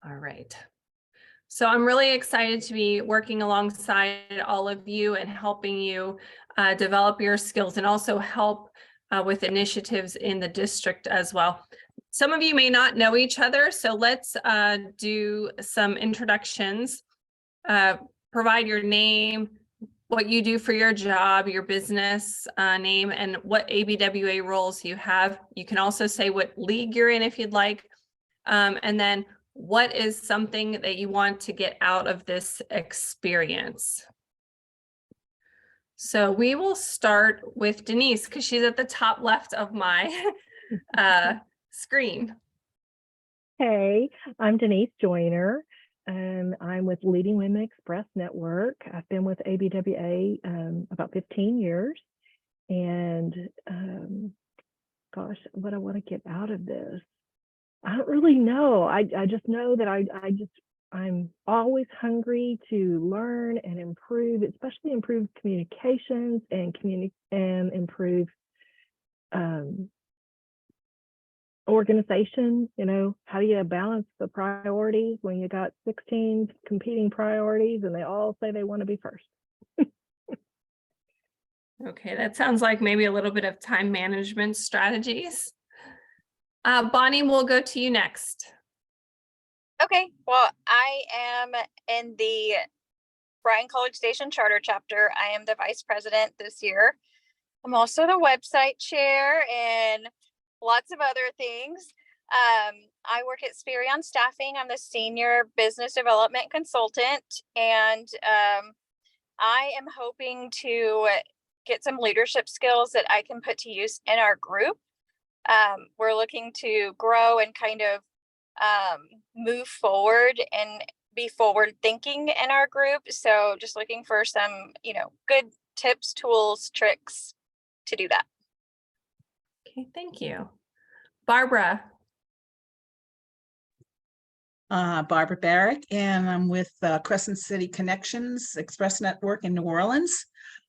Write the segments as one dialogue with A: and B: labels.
A: All right. So I'm really excited to be working alongside all of you and helping you develop your skills and also help with initiatives in the district as well. Some of you may not know each other, so let's do some introductions. Provide your name, what you do for your job, your business name, and what ABWA roles you have. You can also say what league you're in if you'd like. And then what is something that you want to get out of this experience? So we will start with Denise because she's at the top left of my screen.
B: Hey, I'm Denise Joyner. I'm with Leading Women Express Network. I've been with ABWA about 15 years. And gosh, what I want to get out of this, I don't really know. I just know that I'm always hungry to learn and improve, especially improve communications and improve organization. You know, how do you balance the priorities when you got 16 competing priorities and they all say they want to be first?
A: Okay, that sounds like maybe a little bit of time management strategies. Bonnie, we'll go to you next.
C: Okay, well, I am in the Bryan College Station Charter Chapter. I am the vice president this year. I'm also the website chair and lots of other things. I work at Spirion Staffing. I'm the senior business development consultant, and I am hoping to get some leadership skills that I can put to use in our group. We're looking to grow and kind of move forward and be forward thinking in our group. So just looking for some, good tips, tools, tricks to do that.
A: Okay, thank you. Barbara.
D: Barbara Barrick, and I'm with Crescent City Connections Express Network in New Orleans.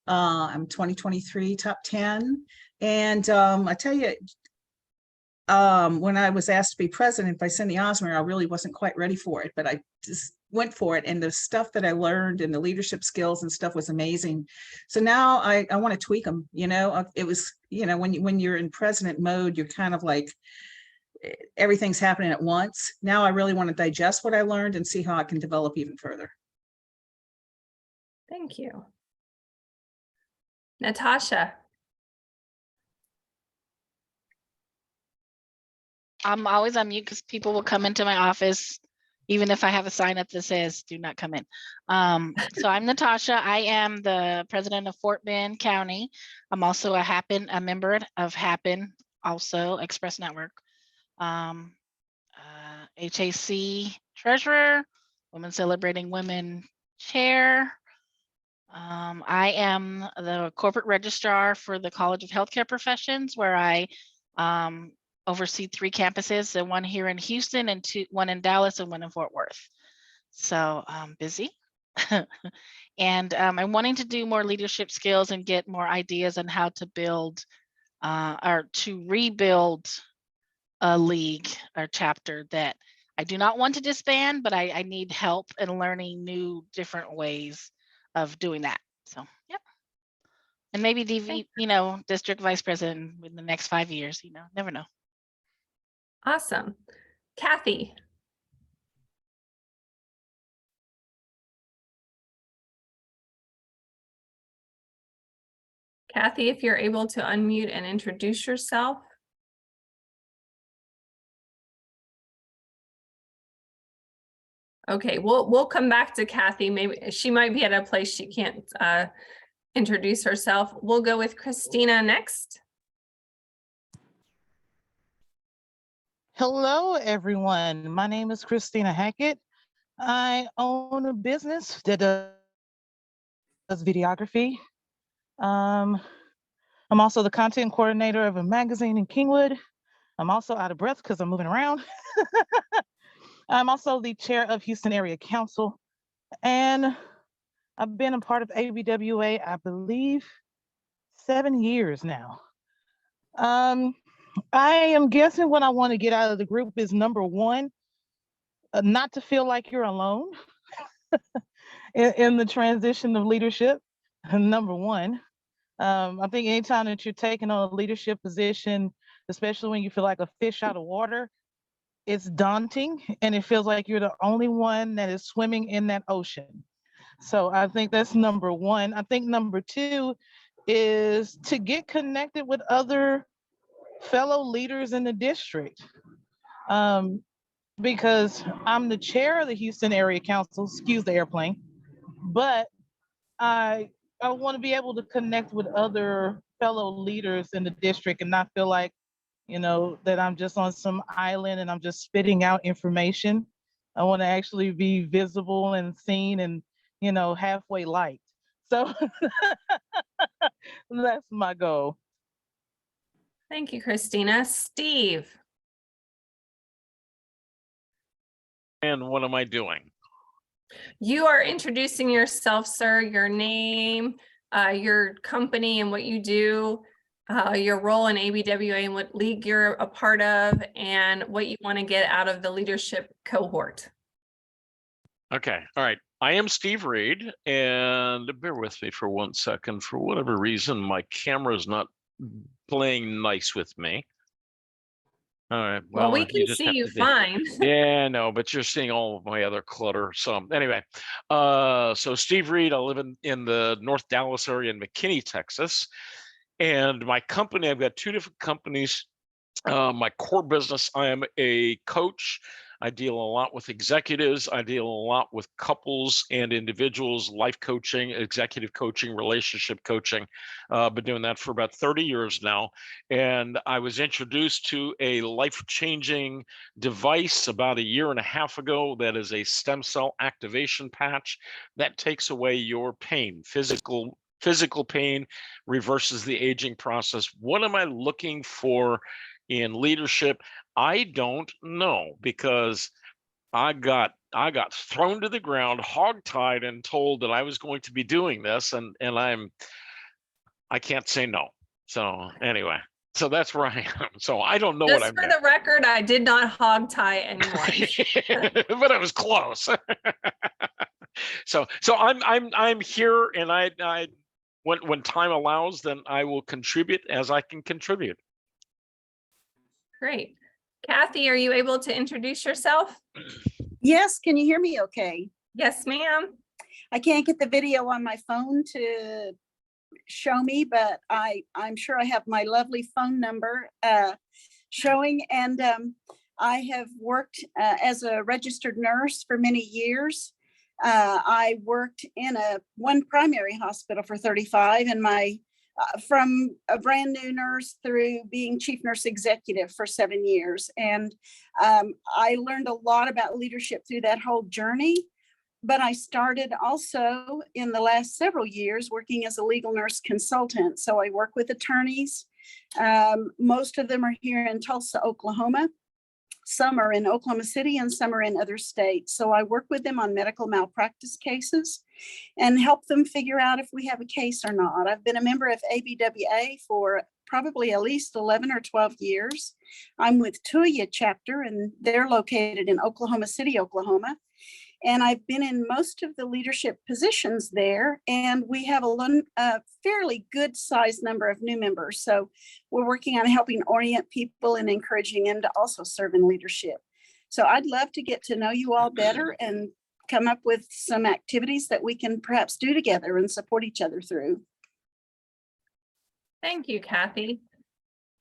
D: I'm 2023 top 10. And I tell you, when I was asked to be president by Cindy Osmer, I really wasn't quite ready for it, but I just went for it. And the stuff that I learned and the leadership skills and stuff was amazing. So now I want to tweak them. It was, when you're in president mode, you're kind of like, everything's happening at once. Now I really want to digest what I learned and see how I can develop even further.
A: Thank you. Natasha.
E: I'm always on mute because people will come into my office, even if I have a sign up that says do not come in. So I'm Natasha. I am the president of Fort Bend County. I'm also a member of Happen, also Express Network. HAC treasurer, Women Celebrating Women chair. I am the corporate registrar for the College of Healthcare Professions, where I oversee 3 campuses, and one here in Houston and one in Dallas and one in Fort Worth. So I'm busy. And I'm wanting to do more leadership skills and get more ideas on how to build or to rebuild a league or chapter that I do not want to disband, but I need help in learning new different ways of doing that. So yeah. And maybe district vice president in the next 5 years, never know.
A: Awesome. Kathy. Kathy, if you're able to unmute and introduce yourself. Okay, we'll come back to Kathy. Maybe she might be at a place she can't introduce herself. We'll go with Christina next.
F: Hello, everyone. My name is Christina Hackett. I own a business that does videography. I'm also the content coordinator of a magazine in Kingwood. I'm also out of breath because I'm moving around. I'm also the chair of Houston Area Council, and I've been a part of ABWA, I believe, 7 years now. I am guessing what I want to get out of the group is, number one, not to feel like you're alone in the transition of leadership, number one. I think anytime that you're taking on a leadership position, especially when you feel like a fish out of water, it's daunting and it feels like you're the only one that is swimming in that ocean. So I think that's number one. I think number two is to get connected with other fellow leaders in the district. Because I'm the chair of the Houston Area Council, excuse the airplane, but I want to be able to connect with other fellow leaders in the district and not feel like, that I'm just on some island and I'm just spitting out information. I want to actually be visible and seen and, halfway liked. So that's my goal.
A: Thank you, Christina. Steve.
G: And what am I doing?
A: You are introducing yourself, sir, your name, your company and what you do, your role in ABWA and what league you're a part of, and what you want to get out of the leadership cohort.
G: Okay, all right. I am Steve Reed, and bear with me for 1 second. For whatever reason, my camera is not playing nice with me. All right.
A: Well, we
G: you
A: can
G: just
A: see
G: have
A: you
G: to be-
A: fine.
G: Yeah, no, but you're seeing all of my other clutter. So anyway, so Steve Reed, I live in the North Dallas area in McKinney, Texas. And my company, I've got 2 different companies. My core business, I am a coach. I deal a lot with executives. I deal a lot with couples and individuals, life coaching, executive coaching, relationship coaching. Been doing that for about 30 years now. And I was introduced to a life-changing device about 1.5 years ago that is a stem cell activation patch that takes away your pain, physical pain, reverses the aging process. What am I looking for in leadership? I don't know, because I got thrown to the ground, hogtied, and told that I was going to be doing this, and I can't say no. So anyway, so that's where I am. So I don't know what
A: Just
G: I'm
A: for
G: doing.
A: the record, I did not hog tie anyone.
G: But I was close. So I'm here, and I when time allows, then I will contribute as I can contribute.
A: Great. Kathy, are you able to introduce yourself?
H: Yes, can you hear me okay?
A: Yes, ma'am.
H: I can't get the video on my phone to show me, but I'm sure I have my lovely phone number showing. And I have worked as a registered nurse for many years. I worked in one primary hospital for 35, and from a brand new nurse through being chief nurse executive for 7 years. And I learned a lot about leadership through that whole journey. But I started also in the last several years working as a legal nurse consultant. So I work with attorneys. Most of them are here in Tulsa, Oklahoma. Some are in Oklahoma City and some are in other states. So I work with them on medical malpractice cases and help them figure out if we have a case or not. I've been a member of ABWA for probably at least 11 or 12 years. I'm with Tuya chapter, and they're located in Oklahoma City, Oklahoma. And I've been in most of the leadership positions there, and we have a fairly good sized number of new members. So we're working on helping orient people and encouraging them to also serve in leadership. So I'd love to get to know you all better and come up with some activities that we can perhaps do together and support each other through.
A: Thank you, Kathy.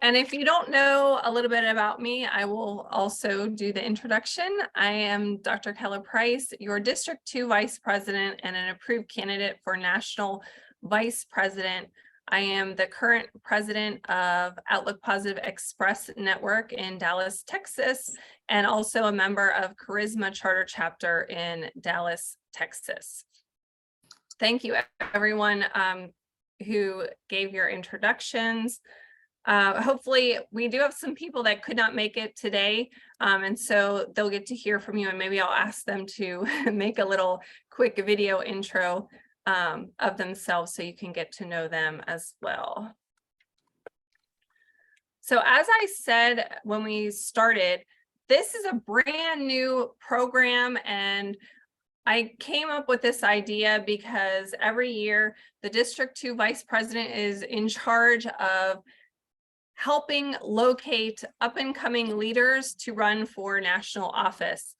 A: And if you don't know a little bit about me, I will also do the introduction. I am Dr. Keller Price, your District 2 Vice President and an approved candidate for National Vice President. I am the current president of Outlook Positive Express Network in Dallas, Texas, and also a member of Charisma Charter Chapter in Dallas, Texas. Thank you, everyone who gave your introductions. Hopefully we do have some people that could not make it today, and so they'll get to hear from you, and maybe I'll ask them to make a little quick video intro of themselves so you can get to know them as well. So as I said when we started, this is a brand new program, and I came up with this idea because every year the District 2 Vice President is in charge of helping locate up-and-coming leaders to run for national office.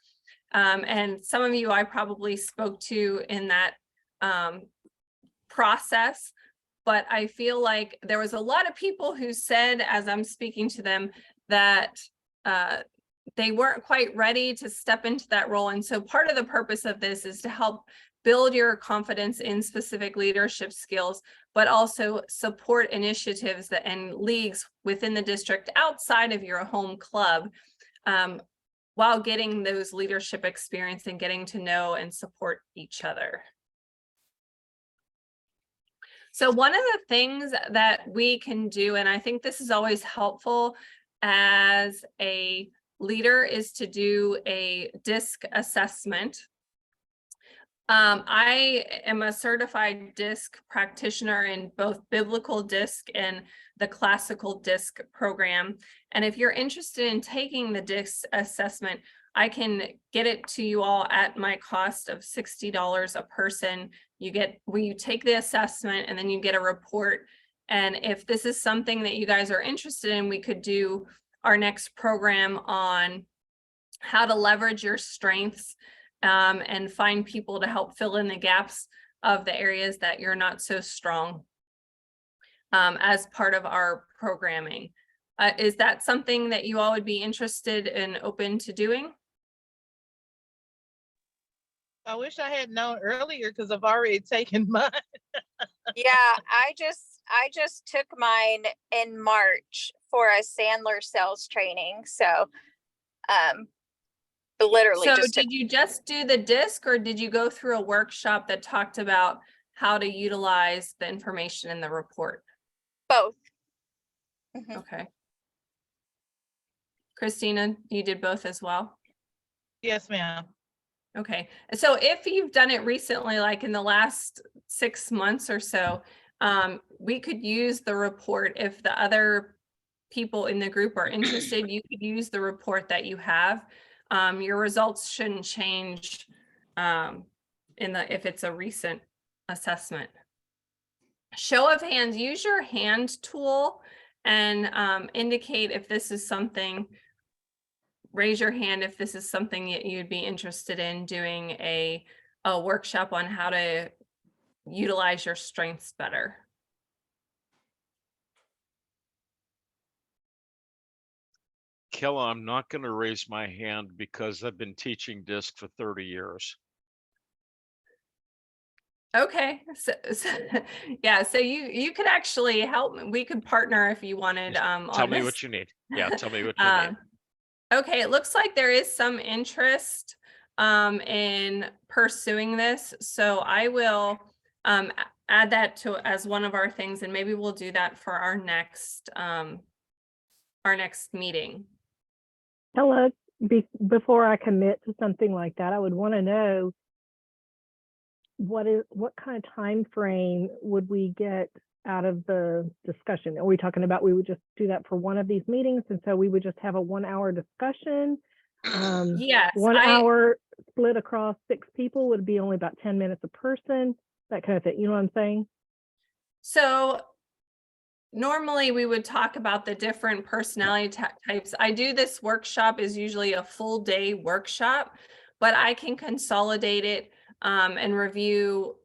A: And some of you I probably spoke to in that process, but I feel like there was a lot of people who said, as I'm speaking to them, that they weren't quite ready to step into that role. And so part of the purpose of this is to help build your confidence in specific leadership skills, but also support initiatives that and leagues within the district outside of your home club, while getting those leadership experience and getting to know and support each other. So one of the things that we can do, and I think this is always helpful as a leader, is to do a DISC assessment. I am a certified DISC practitioner in both biblical DISC and the classical DISC program. And if you're interested in taking the DISC assessment, I can get it to you all at my cost of $60 a person. You take the assessment and then you get a report. And if this is something that you guys are interested in, we could do our next program on how to leverage your strengths and find people to help fill in the gaps of the areas that you're not so strong as part of our programming. Is that something that you all would be interested and open to doing?
F: I wish I had known earlier because I've already taken mine.
C: Yeah, I just took mine in March for a Sandler sales training. So literally
A: So
C: just
A: did you just do the DISC, or did you go through a workshop that talked about how to utilize the information in the report?
C: both. Mhm.
A: Okay. Christina, you did both as well?
F: Yes, ma'am.
A: Okay, so if you've done it recently, like in the last 6 months or so, we could use the report. If the other people in the group are interested, you could use the report that you have. Your results shouldn't change if it's a recent assessment. Show of hands, use your hand tool and indicate if this is something. Raise your hand if this is something that you'd be interested in doing a workshop on how to utilize your strengths better.
G: Kella, I'm not going to raise my hand because I've been teaching DISC for 30 years.
A: Okay, so yeah, so you could actually help me. We could partner if you wanted.
G: Tell me what you need. Yeah, tell me what you need.
A: Okay, it looks like there is some interest in pursuing this, so I will add that as one of our things, and maybe we'll do that for our next meeting.
B: Hello, before I commit to something like that, I would want to know what kind of time frame would we get out of the discussion? Are we talking about we would just do that for one of these meetings, and so we would just have a 1 hour discussion?
A: Yes,
B: 1 hour split across 6 people would be only about 10 minutes a person, that kind of thing. You know what I'm saying?
A: So normally we would talk about the different personality types. I do this workshop is usually a full day workshop, but I can consolidate it and review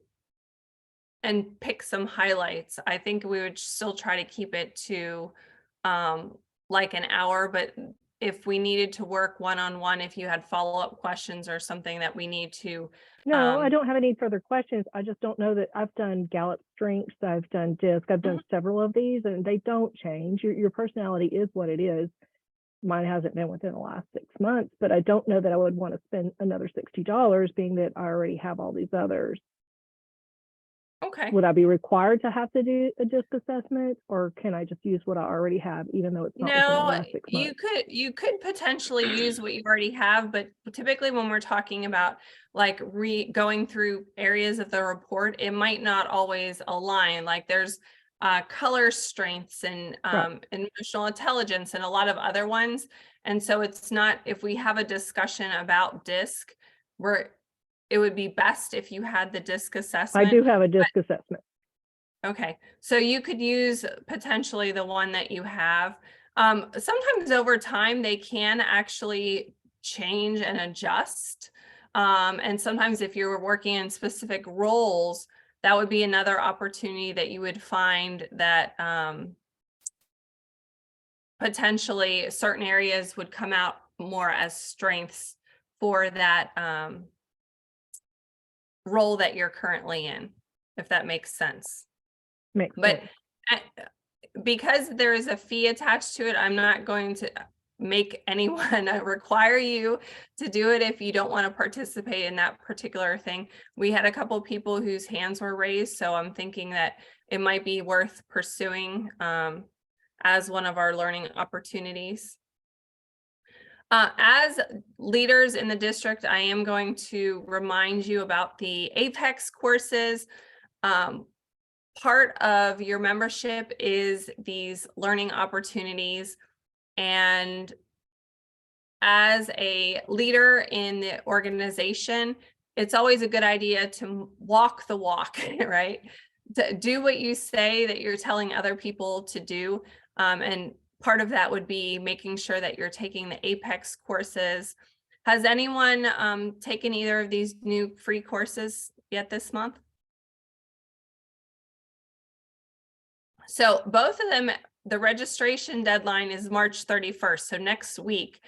A: and pick some highlights. I think we would still try to keep it to like an hour, but if we needed to work one-on-one, if you had follow-up questions or something that we need to.
B: No, I don't have any further questions. I just don't know that I've done Gallup Strengths, I've done DISC, I've done several of these, and they don't change. Your personality is what it is. Mine hasn't been within the last 6 months, but I don't know that I would want to spend another $60, being that I already have all these others.
A: Okay.
B: Would I be required to have to do a DISC assessment, or can I just use what I already have, even though it's not within the
A: No,
B: last 6 months?
A: you could potentially use what you already have, but typically when we're talking about like going through areas of the report, it might not always align. Like there's color strengths and emotional intelligence and a lot of other ones. And so it's not, if we have a discussion about DISC, it would be best if you had the DISC assessment.
B: I do have a DISC assessment.
A: Okay, so you could use potentially the one that you have. Sometimes over time, they can actually change and adjust. And sometimes if you're working in specific roles, that would be another opportunity that you would find that potentially certain areas would come out more as strengths for that role that you're currently in, if that makes sense.
B: Makes
A: But
B: sense.
A: because there is a fee attached to it, I'm not going to make anyone require you to do it if you don't want to participate in that particular thing. We had a couple people whose hands were raised, so I'm thinking that it might be worth pursuing as one of our learning opportunities. As leaders in the district, I am going to remind you about the Apex courses. Part of your membership is these learning opportunities. And as a leader in the organization, it's always a good idea to walk the walk, right? To do what you say that you're telling other people to do. And part of that would be making sure that you're taking the Apex courses. Has anyone taken either of these new free courses yet this month? So both of them, the registration deadline is March 31st, so next week.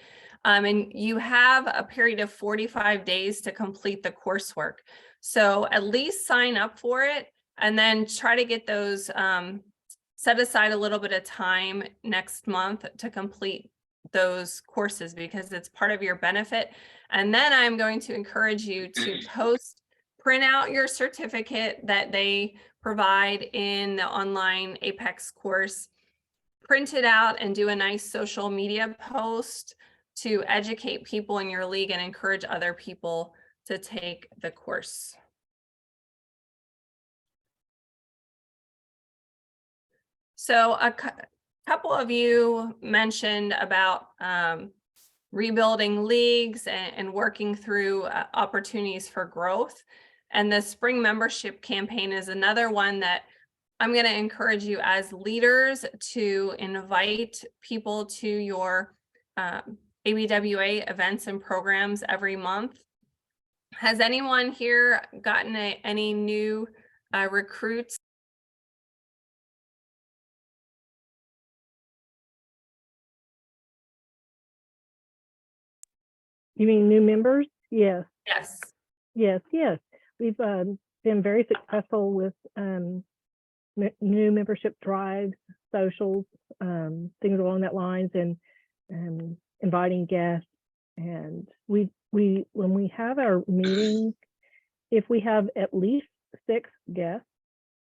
A: And you have a period of 45 days to complete the coursework. So at least sign up for it and then try to get those, set aside a little bit of time next month to complete those courses because it's part of your benefit. And then I'm going to encourage you to print out your certificate that they provide in the online Apex course, print it out and do a nice social media post to educate people in your league and encourage other people to take the course. So a couple of you mentioned about rebuilding leagues and working through opportunities for growth. And the spring membership campaign is another one that I'm going to encourage you as leaders to invite people to your ABWA events and programs every month. Has anyone here gotten any new recruits?
B: You mean new members? Yes.
A: Yes.
B: Yes. We've been very successful with new membership drives, socials, things along that lines, and inviting guests. And when we have our meetings, if we have at least 6 guests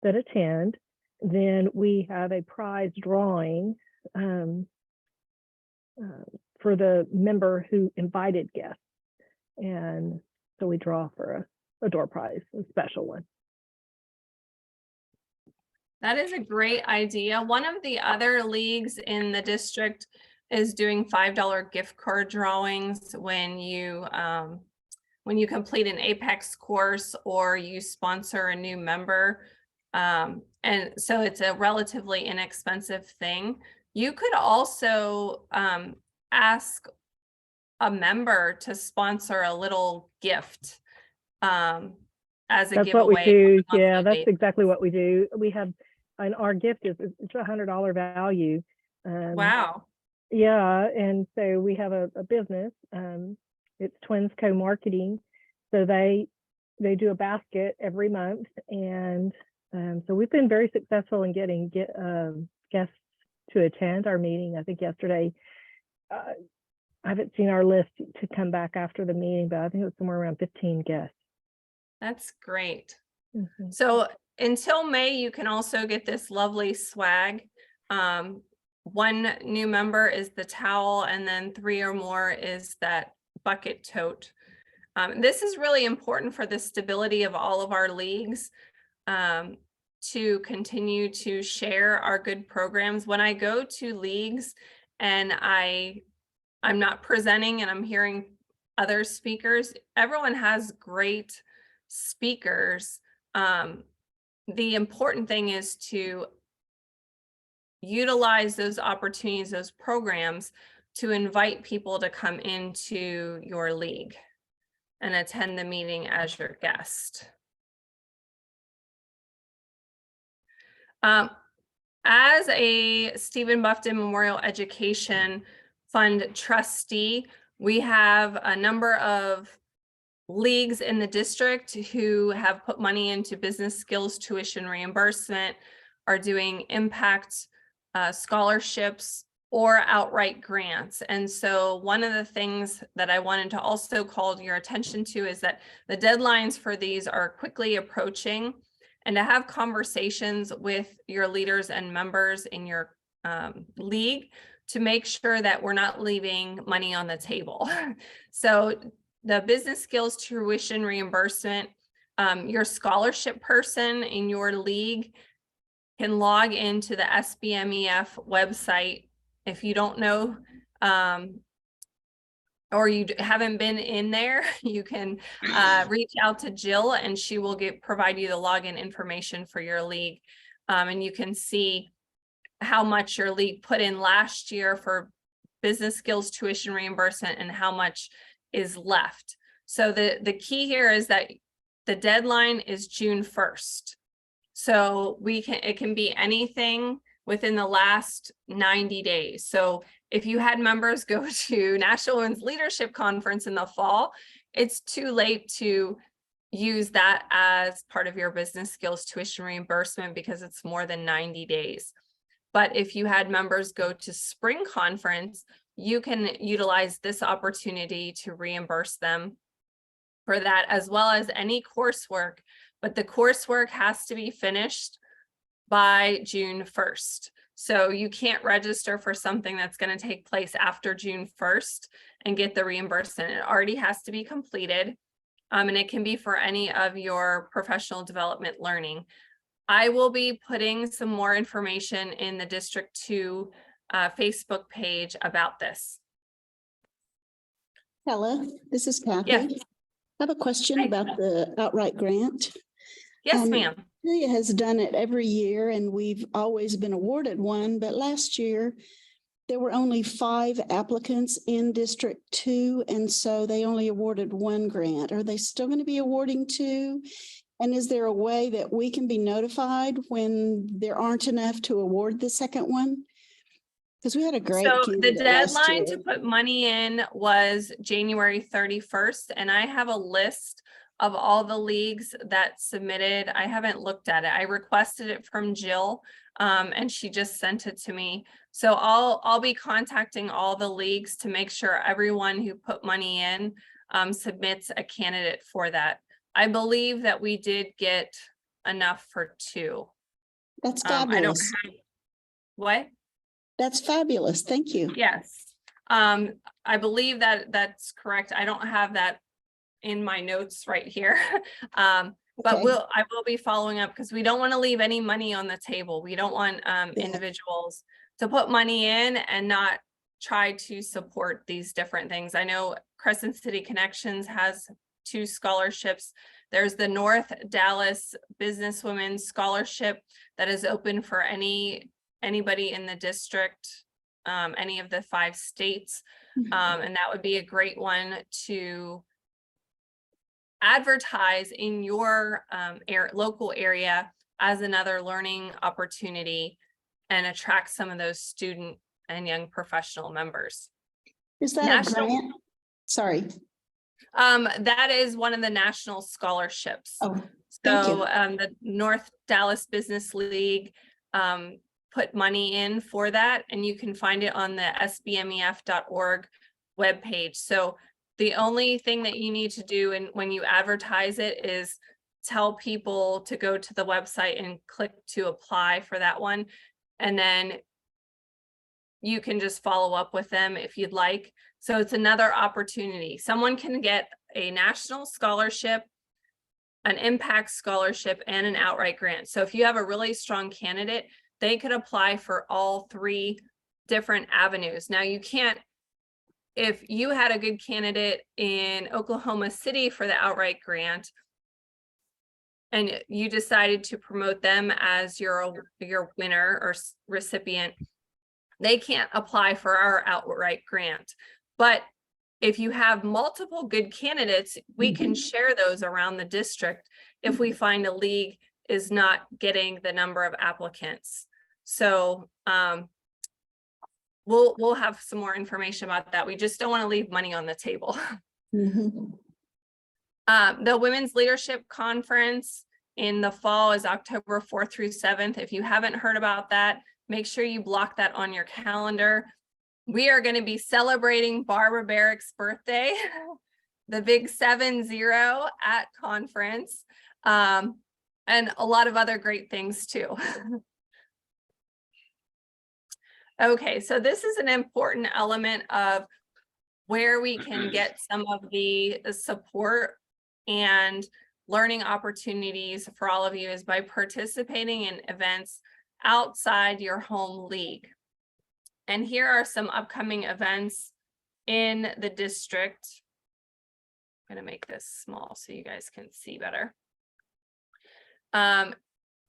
B: that attend, then we have a prize drawing for the member who invited guests. And so we draw for a door prize, a special one.
A: That is a great idea. One of the other leagues in the district is doing $5 gift card drawings when you complete an Apex course or you sponsor a new member. And so it's a relatively inexpensive thing. You could also ask a member to sponsor a little gift as a
B: That's
A: giveaway.
B: what we do.
A: on a
B: Yeah,
A: monthly
B: that's
A: basis.
B: exactly what we do. We have, and our gift is it's $100 value.
A: Wow.
B: Yeah, and so we have a business. It's Twins Co-Marketing. So they do a basket every month, and so we've been very successful in getting guests to attend our meeting. I think yesterday, I haven't seen our list to come back after the meeting, but I think it was somewhere around 15 guests.
A: That's great.
B: Mhm.
A: So until May, you can also get this lovely swag. One new member is the towel, and then 3 or more is that bucket tote. This is really important for the stability of all of our leagues. to continue to share our good programs. When I go to leagues and I'm not presenting and I'm hearing other speakers, everyone has great speakers. The important thing is to utilize those opportunities, those programs, to invite people to come into your league and attend the meeting as your guest. As a Stephen Buffton Memorial Education Fund trustee, we have a number of leagues in the district who have put money into business skills tuition reimbursement, are doing impact scholarships or outright grants. And so one of the things that I wanted to also call your attention to is that the deadlines for these are quickly approaching, and to have conversations with your leaders and members in your league to make sure that we're not leaving money on the table. So the business skills tuition reimbursement, your scholarship person in your league can log into the SBMEF website. If you don't know, or you haven't been in there, you can reach out to Jill and she will provide you the login information for your league. And you can see how much your league put in last year for business skills tuition reimbursement and how much is left. So the key here is that the deadline is June 1st. So it can be anything within the last 90 days. So if you had members go to National Women's Leadership Conference in the fall, it's too late to use that as part of your business skills tuition reimbursement because it's more than 90 days. But if you had members go to spring conference, you can utilize this opportunity to reimburse them for that, as well as any coursework. But the coursework has to be finished by June 1st. So you can't register for something that's going to take place after June 1st and get the reimbursement. It already has to be completed. And it can be for any of your professional development learning. I will be putting some more information in the District 2 Facebook page about this.
I: Hello, this is Kathy.
A: Yes.
I: I have a question
A: Hi.
I: about the outright grant.
A: Yes, ma'am.
I: Julia has done it every year and we've always been awarded one, but last year there were only 5 applicants in District 2, and so they only awarded 1 grant. Are they still going to be awarding 2? And is there a way that we can be notified when there aren't enough to award the second one? Because we had a great
A: So the
I: candidate last
A: deadline
I: year.
A: to put money in was January 31st, and I have a list of all the leagues that submitted. I haven't looked at it. I requested it from Jill, and she just sent it to me. So I'll be contacting all the leagues to make sure everyone who put money in submits a candidate for that. I believe that we did get enough for 2.
I: That's
A: I don't
I: fabulous.
A: have, what?
I: That's fabulous. Thank you.
A: Yes. I believe that that's correct. I don't have that in my notes right here. But
I: Okay.
A: I will be following up because we don't want to leave any money on the table. We don't want individuals to put money in and not try to support these different things. I know Crescent City Connections has 2 scholarships. There's the North Dallas Businesswomen Scholarship that is open for anybody in the district, any of the 5 states. And that would be a great one to advertise in your local area as another learning opportunity and attract some of those student and young professional members.
I: Is that
A: National-
I: a grant? Sorry.
A: That is one of the national scholarships.
I: Oh, thank you.
A: So the North Dallas Business League put money in for that, and you can find it on the sbmef.org webpage. So the only thing that you need to do when you advertise it is tell people to go to the website and click to apply for that one. And then you can just follow up with them if you'd like. So it's another opportunity. Someone can get a national scholarship, an impact scholarship, and an outright grant. So if you have a really strong candidate, they could apply for all 3 different avenues. Now you can't, if you had a good candidate in Oklahoma City for the outright grant, and you decided to promote them as your winner or recipient, they can't apply for our outright grant. But if you have multiple good candidates, we can share those around the district if we find a league is not getting the number of applicants. So we'll have some more information about that. We just don't want to leave money on the table.
I: Mhm.
A: The Women's Leadership Conference in the fall is October 4th through 7th. If you haven't heard about that, make sure you block that on your calendar. We are going to be celebrating Barbara Barrick's birthday, the big 7-0 at conference, and a lot of other great things too. Okay, so this is an important element of where we can get some of the support and learning opportunities for all of you is by participating in events outside your home league. And here are some upcoming events in the district. I'm going to make this small so you guys can see better.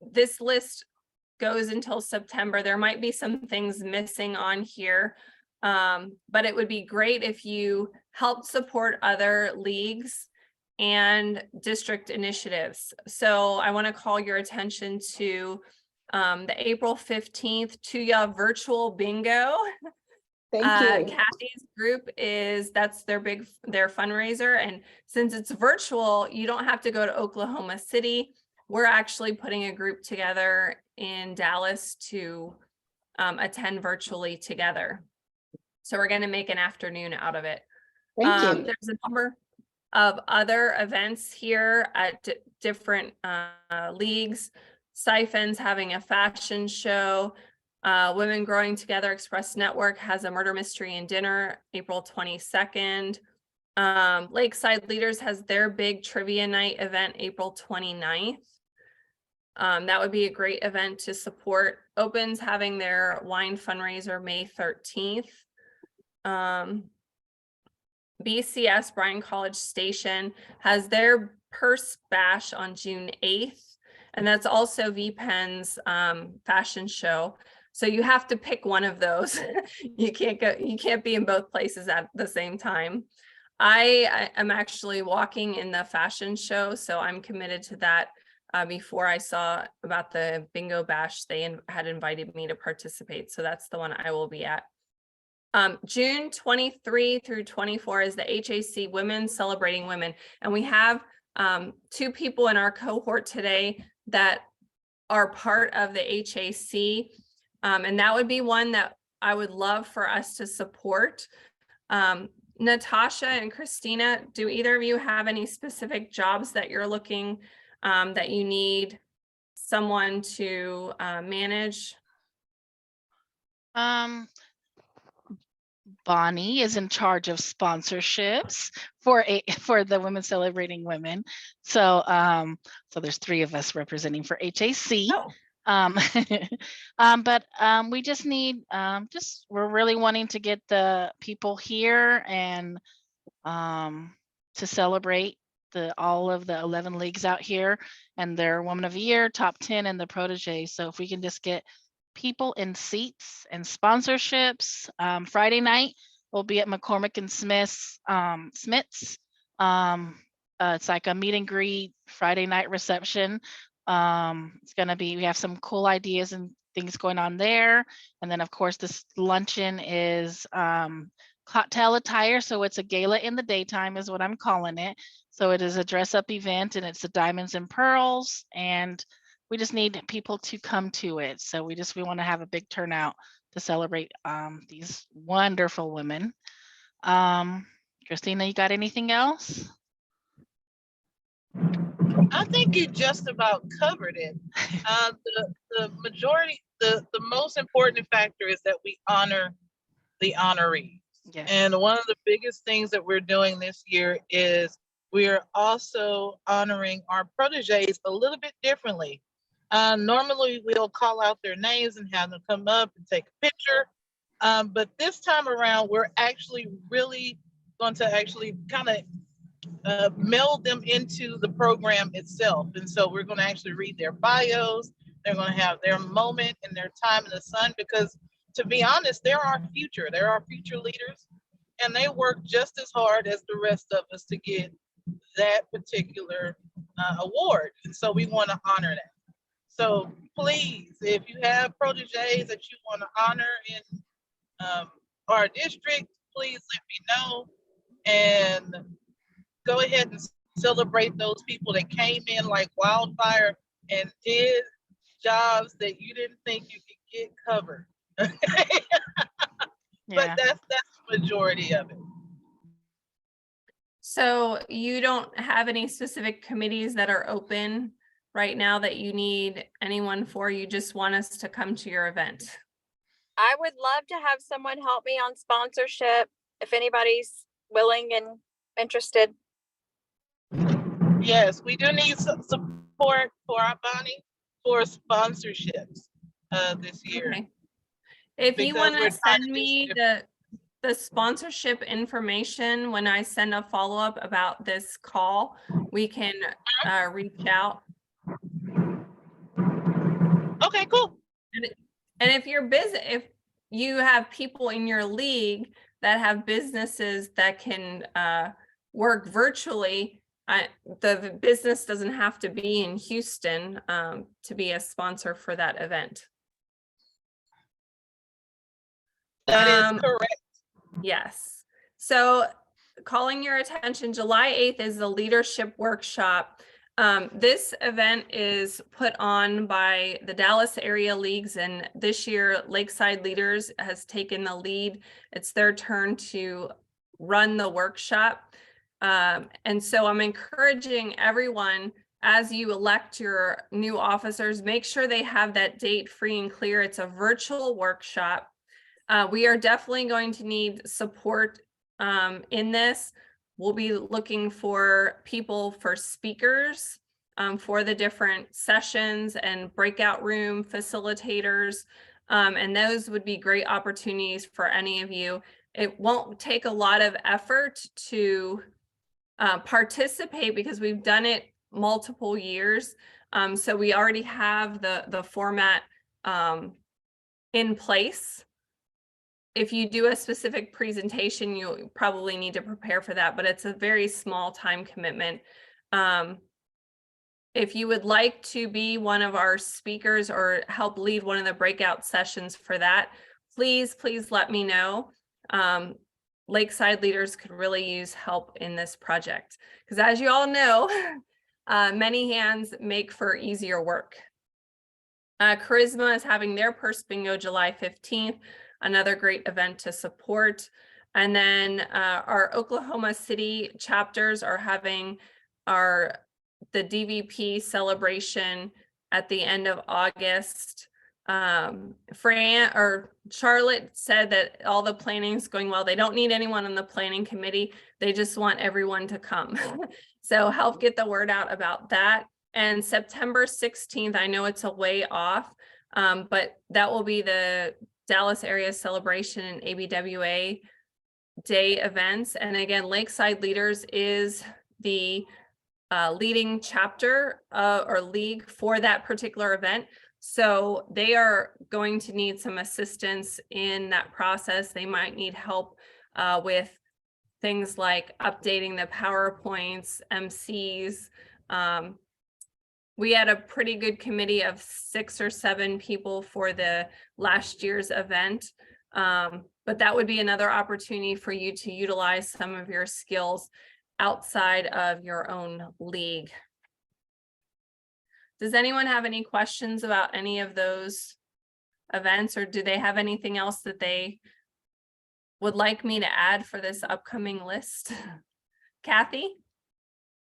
A: This list goes until September. There might be some things missing on here, but it would be great if you helped support other leagues and district initiatives. So I want to call your attention to the April 15th Tuya virtual bingo.
I: Thank you.
A: Kathy's group that's their fundraiser. And since it's virtual, you don't have to go to Oklahoma City. We're actually putting a group together in Dallas to attend virtually together. So we're going to make an afternoon out of it.
I: Thank you.
A: There's a number of other events here at different leagues. Siphons having a fashion show. Women Growing Together Express Network has a murder mystery and dinner April 22nd. Lakeside Leaders has their big trivia night event April 29th. That would be a great event to support. Open's having their wine fundraiser May 13th. BCS, Bryan College Station, has their purse bash on June 8th. And that's also VPenn's fashion show. So you have to pick one of those. You can't be in both places at the same time. I am actually walking in the fashion show, so I'm committed to that. Before I saw about the bingo bash, they had invited me to participate. So that's the one I will be at. June 23 through 24 is the HAC Women Celebrating Women. And we have 2 people in our cohort today that are part of the HAC. And that would be one that I would love for us to support. Natasha and Christina, do either of you have any specific jobs that you're looking that you need someone to manage?
E: Bonnie is in charge of sponsorships for the Women Celebrating Women. So so there's 3 of us representing for HAC.
A: Oh.
E: But we just need we're really wanting to get the people here and to celebrate all of the 11 leagues out here and their Woman of the Year, top 10, and the protege. So if we can just get people in seats and sponsorships. Friday night we'll be at McCormick and Smith's. It's like a meet and greet Friday night reception. It's gonna be, we have some cool ideas and things going on there. And then of course this luncheon is cocktail attire. So it's a gala in the daytime is what I'm calling it. So it is a dress up event and it's the Diamonds and Pearls, and we just need people to come to it. So we want to have a big turnout to celebrate these wonderful women. Christina, you got anything else?
F: I think you just about covered it. The majority, the most important factor is that we honor the honorees.
E: Yes.
F: And one of the biggest things that we're doing this year is we're also honoring our proteges a little bit differently. Normally, we'll call out their names and have them come up and take a picture. But this time around, we're actually really going to actually kind of meld them into the program itself. And so we're going to actually read their bios. They're going to have their moment and their time in the sun, because to be honest, they're our future. They're our future leaders, and they work just as hard as the rest of us to get that particular award. And so we want to honor that. So please, if you have proteges that you want to honor in our district, please let me know, and go ahead and celebrate those people that came in like wildfire and did jobs that you didn't think you could get covered. But
E: Yeah.
F: that's the majority of it.
A: So you don't have any specific committees that are open right now that you need anyone for? You just want us to come to your event?
C: I would love to have someone help me on sponsorship if anybody's willing and interested.
F: Yes, we do need some support for our Bonnie for sponsorships this year.
A: Okay. If you
F: Because
A: want
F: we're
A: to
F: trying
A: send
F: to do
A: me the sponsorship information when I send a follow-up about this call, we can reach out.
F: Okay, cool.
A: And if you're busy, if you have people in your league that have businesses that can work virtually, the business doesn't have to be in Houston to be a sponsor for that event.
F: That is correct.
A: Yes. So calling your attention, July 8th is the leadership workshop. This event is put on by the Dallas area leagues, and this year Lakeside Leaders has taken the lead. It's their turn to run the workshop. And so I'm encouraging everyone, as you elect your new officers, make sure they have that date free and clear. It's a virtual workshop. We are definitely going to need support in this. We'll be looking for people for speakers for the different sessions and breakout room facilitators. And those would be great opportunities for any of you. It won't take a lot of effort to participate because we've done it multiple years. So we already have the format in place. If you do a specific presentation, you probably need to prepare for that, but it's a very small time commitment. If you would like to be one of our speakers or help lead one of the breakout sessions for that, please let me know. Lakeside Leaders could really use help in this project because, as you all know, many hands make for easier work. Charisma is having their Purse Bingo July 15th. Another great event to support. And then our Oklahoma City chapters are having the DVP celebration at the end of August. Charlotte said that all the planning is going well. They don't need anyone on the planning committee. They just want everyone to come. So help get the word out about that. And September 16th, I know it's a way off, but that will be the Dallas area celebration and ABWA day events. And again, Lakeside Leaders is the leading chapter or league for that particular event. So they are going to need some assistance in that process. They might need help with things like updating the PowerPoints, MCs. We had a pretty good committee of 6 or 7 people for the last year's event, but that would be another opportunity for you to utilize some of your skills outside of your own league. Does anyone have any questions about any of those events, or do they have anything else that they would like me to add for this upcoming list? Kathy?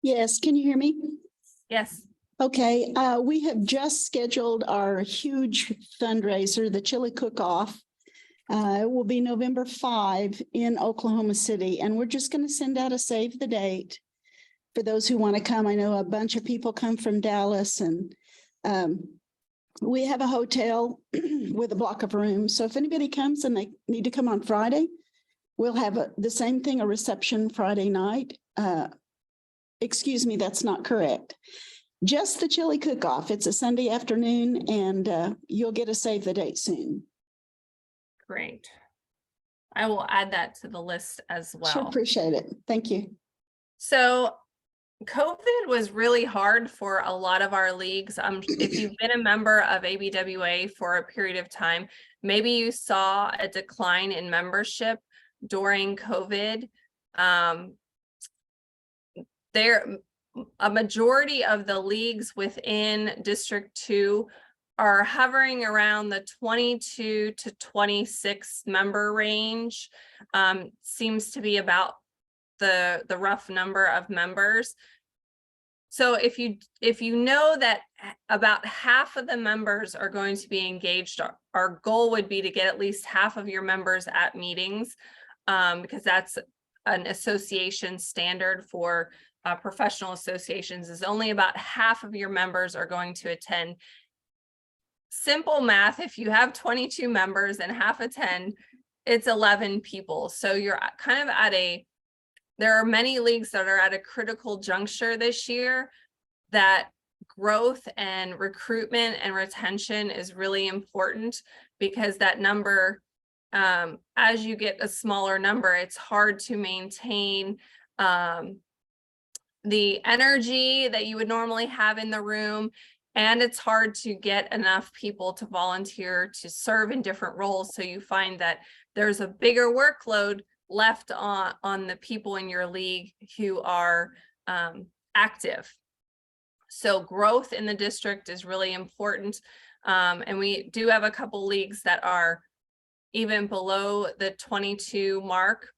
I: Yes, can you hear me?
A: Yes.
I: Okay, we have just scheduled our huge fundraiser, the Chili Cook-Off. It will be November 5 in Oklahoma City, and we're just going to send out a save the date. for those who want to come. I know a bunch of people come from Dallas, and we have a hotel with a block of rooms. So if anybody comes and they need to come on Friday, we'll have the same thing, a reception Friday night. Excuse me, that's not correct. Just the chili cook-off. It's a Sunday afternoon, and you'll get a save the date soon.
A: Great. I will add that to the list as
I: Sure,
A: well.
I: appreciate it. Thank you.
A: So COVID was really hard for a lot of our leagues. If you've been a member of ABWA for a period of time, maybe you saw a decline in membership during COVID. A majority of the leagues within District 2 are hovering around the 22 to 26 member range. Seems to be about the rough number of members. So if you know that about half of the members are going to be engaged, our goal would be to get at least half of your members at meetings, because that's an association standard for professional associations, is only about half of your members are going to attend. Simple math, if you have 22 members and half attend, it's 11 people. So you're kind of there are many leagues that are at a critical juncture this year, that growth and recruitment and retention is really important, because that number, as you get a smaller number, it's hard to maintain the energy that you would normally have in the room. And it's hard to get enough people to volunteer to serve in different roles. So you find that there's a bigger workload left on the people in your league who are active. So growth in the district is really important. And we do have a couple leagues that are even below the 22 mark.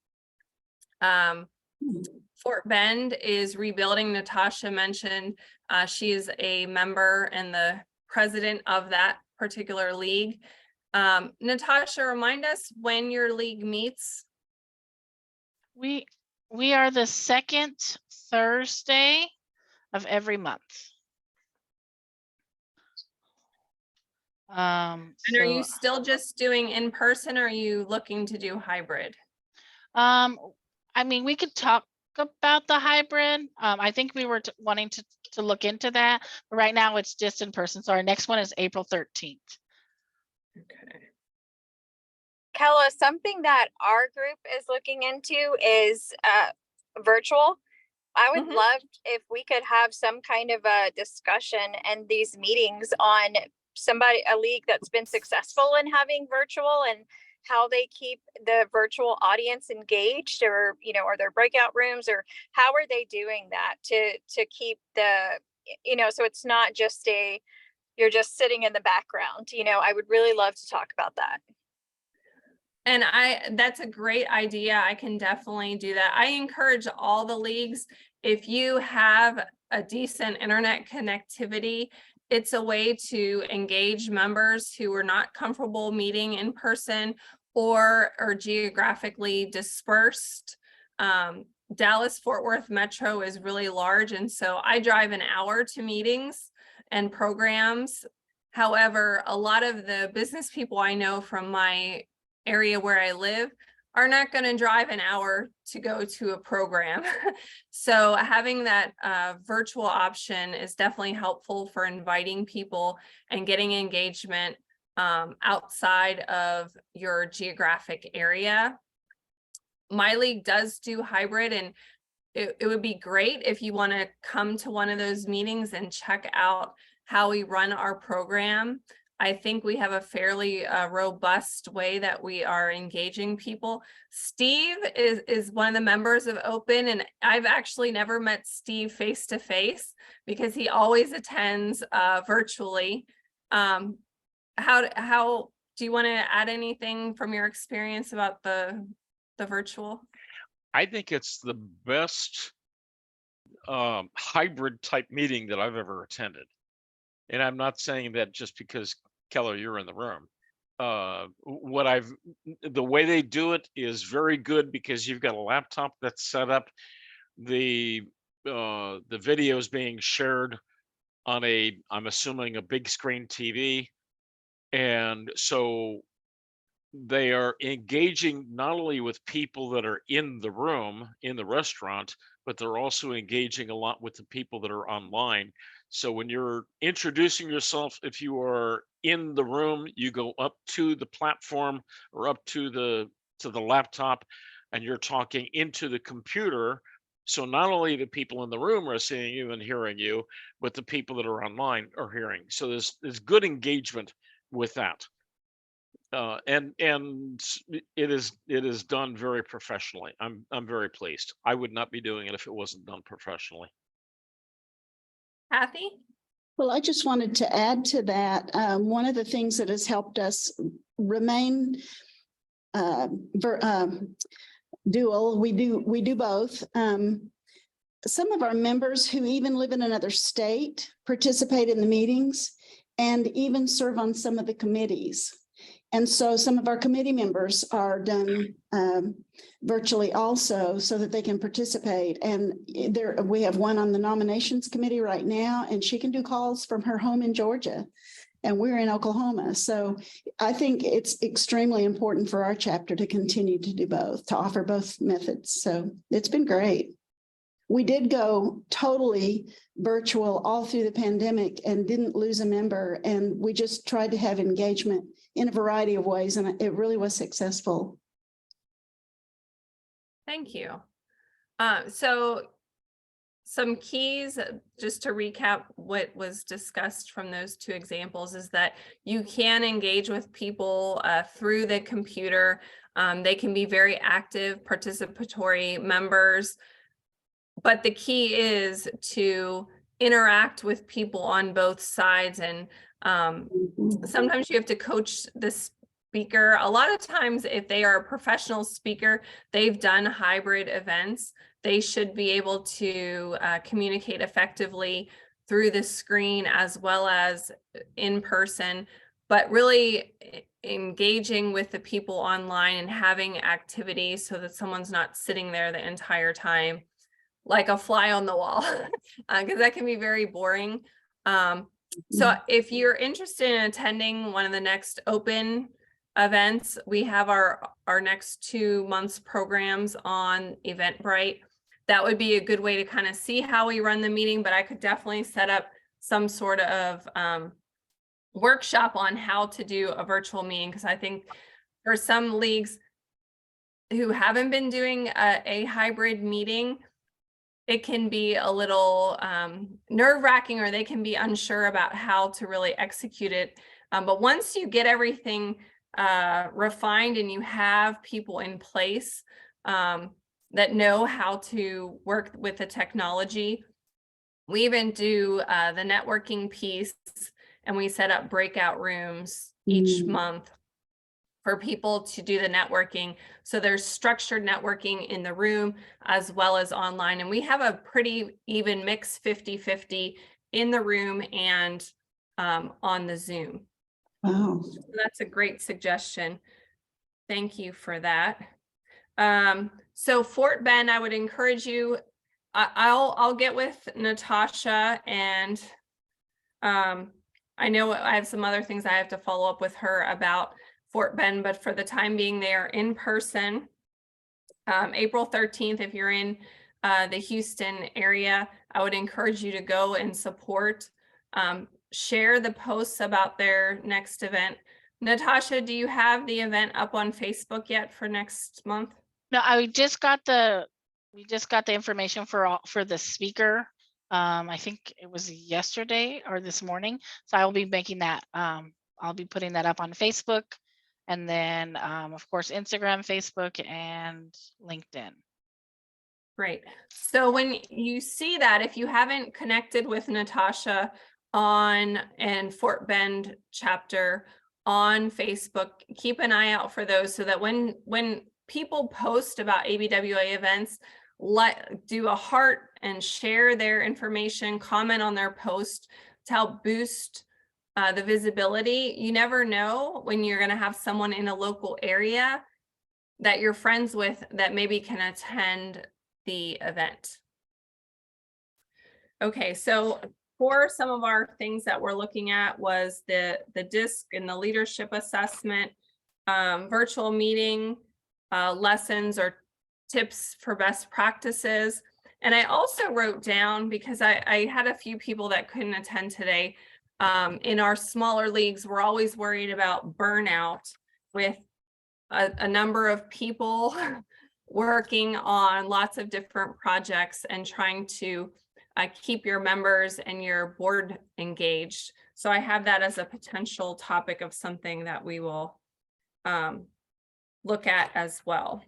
A: Fort Bend is rebuilding. Natasha mentioned she is a member and the president of that particular league. Natasha, remind us when your league meets.
E: We are the second Thursday of every month.
A: And are you still just doing in person, or are you looking to do hybrid?
E: I mean, we could talk about the hybrid. I think we were wanting to look into that, but right now it's just in person. So our next one is April 13th.
A: Okay.
C: Kella, something that our group is looking into is virtual. I would love if we could have some kind of a discussion and these meetings on a league that's been successful in having virtual, and how they keep the virtual audience engaged, or, are there breakout rooms, or how are they doing that to keep so it's not just you're just sitting in the background. I would really love to talk about that.
A: And that's a great idea. I can definitely do that. I encourage all the leagues, if you have a decent internet connectivity, it's a way to engage members who are not comfortable meeting in person or are geographically dispersed. Dallas-Fort Worth Metro is really large, and so I drive an hour to meetings and programs. However, a lot of the business people I know from my area where I live are not going to drive an hour to go to a program. So having that virtual option is definitely helpful for inviting people and getting engagement outside of your geographic area. My league does do hybrid, and it would be great if you want to come to one of those meetings and check out how we run our program. I think we have a fairly robust way that we are engaging people. Steve is one of the members of Open, and I've actually never met Steve face to face because he always attends virtually. How do you want to add anything from your experience about the virtual?
G: I think it's the best hybrid type meeting that I've ever attended. And I'm not saying that just because, Keller, you're in the room. The way they do it is very good because you've got a laptop that's set up. The the video is being shared on I'm assuming a big screen TV. And so they are engaging not only with people that are in the room, in the restaurant, but they're also engaging a lot with the people that are online. So when you're introducing yourself, if you are in the room, you go up to the platform or up to the laptop, and you're talking into the computer. So not only the people in the room are seeing you and hearing you, but the people that are online are hearing. So there's good engagement with that. And it is done very professionally. I'm very pleased. I would not be doing it if it wasn't done professionally.
A: Kathy?
I: Well, I just wanted to add to that. One of the things that has helped us remain dual, we do both. Some of our members who even live in another state participate in the meetings and even serve on some of the committees. And so some of our committee members are done virtually also so that they can participate. And we have one on the nominations committee right now, and she can do calls from her home in Georgia, and we're in Oklahoma. So I think it's extremely important for our chapter to continue to do both, to offer both methods. So it's been great. We did go totally virtual all through the pandemic and didn't lose a member. And we just tried to have engagement in a variety of ways, and it really was successful.
A: Thank you. So some keys, just to recap what was discussed from those two examples, is that you can engage with people through the computer. They can be very active, participatory members. But the key is to interact with people on both sides. And sometimes you have to coach the speaker. A lot of times, if they are a professional speaker, they've done hybrid events, they should be able to communicate effectively through the screen as well as in person. But really engaging with the people online and having activities so that someone's not sitting there the entire time like a fly on the wall, because that can be very boring. So if you're interested in attending one of the next open events, we have our next 2 months programs on Eventbrite. That would be a good way to kind of see how we run the meeting, but I could definitely set up some sort of workshop on how to do a virtual meeting, because I think for some leagues who haven't been doing a hybrid meeting, it can be a little nerve-wracking, or they can be unsure about how to really execute it. But once you get everything refined and you have people in place that know how to work with the technology, we even do the networking piece, and we set up breakout rooms each month for people to do the networking. So there's structured networking in the room as well as online. And we have a pretty even mix, 50-50 in the room and on the Zoom.
I: Wow.
A: So that's a great suggestion. Thank you for that. So Fort Bend, I would encourage you, I'll get with Natasha, and I know I have some other things I have to follow up with her about Fort Bend, but for the time being, they are in person. April 13th, if you're in the Houston area, I would encourage you to go and support. Share the posts about their next event. Natasha, do you have the event up on Facebook yet for next month?
E: No, we just got the information for the speaker. I think it was yesterday or this morning. So I will be making that. I'll be putting that up on Facebook, and then of course Instagram, Facebook, and LinkedIn.
A: Great. So when you see that, if you haven't connected with Natasha and Fort Bend chapter on Facebook, keep an eye out for those, so that when people post about ABWA events, do a heart and share their information, comment on their post to help boost the visibility. You never know when you're going to have someone in a local area that you're friends with that maybe can attend the event. Okay, so for some of our things that we're looking at was the DISC and the leadership assessment, virtual meeting, lessons or tips for best practices. And I also wrote down, because I had a few people that couldn't attend today. In our smaller leagues, we're always worried about burnout with a number of people working on lots of different projects and trying to keep your members and your board engaged. So I have that as a potential topic of something that we will look at as well.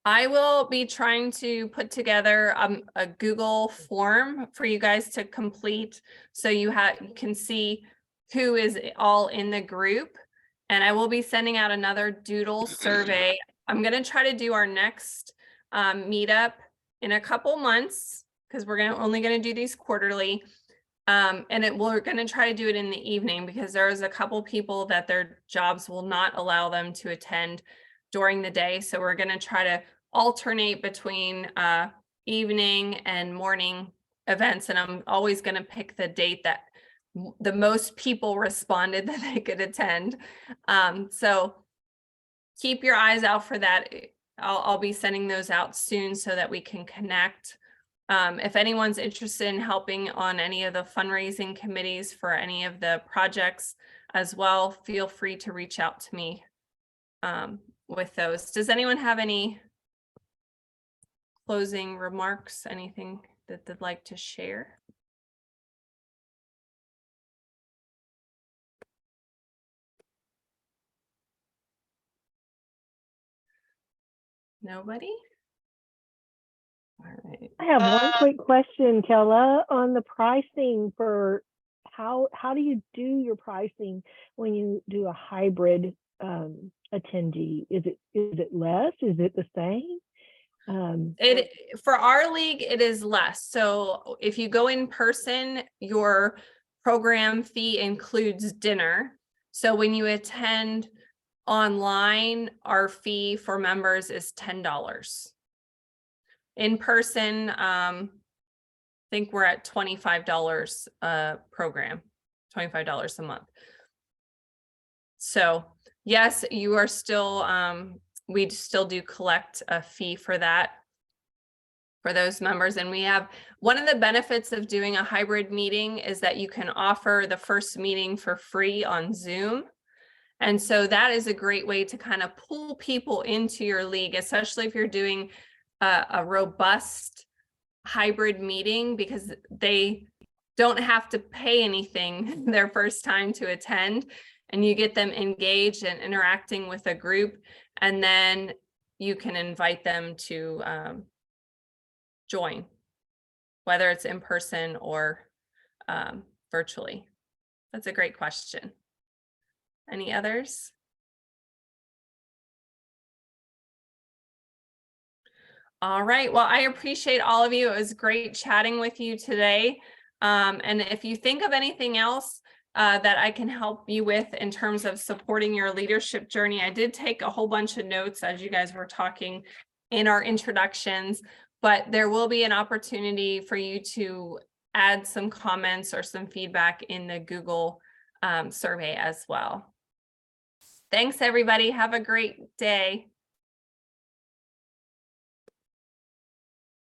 A: I will be trying to put together a Google form for you guys to complete, so you can see who is all in the group. And I will be sending out another doodle survey. I'm going to try to do our next meetup in a couple months, because we're only going to do these quarterly. And we're going to try to do it in the evening, because there is a couple people that their jobs will not allow them to attend during the day. So we're going to try to alternate between evening and morning events. And I'm always going to pick the date that the most people responded that they could attend. So keep your eyes out for that. I'll be sending those out soon so that we can connect. If anyone's interested in helping on any of the fundraising committees for any of the projects as well, feel free to reach out to me with those. Does anyone have any closing remarks, anything that they'd like to share? Nobody? All right.
B: I have one quick question, Kella, on the pricing for how do you do your pricing when you do a hybrid attendee? Is it less? Is it the same?
A: For our league, it is less. So if you go in person, your program fee includes dinner. So when you attend online, our fee for members is $10. In person, I think we're at $25 a program, $25 a month. So yes, you are still, we still do collect a fee for that, for those members. And we have, one of the benefits of doing a hybrid meeting is that you can offer the first meeting for free on Zoom. And so that is a great way to kind of pull people into your league, especially if you're doing a robust hybrid meeting, because they don't have to pay anything their first time to attend, and you get them engaged and interacting with a group, and then you can invite them to join, whether it's in person or virtually. That's a great question. Any others? All right, well, I appreciate all of you. It was great chatting with you today. And if you think of anything else that I can help you with in terms of supporting your leadership journey, I did take a whole bunch of notes as you guys were talking in our introductions, but there will be an opportunity for you to add some comments or some feedback in the Google survey as well. Thanks, everybody. Have a great day.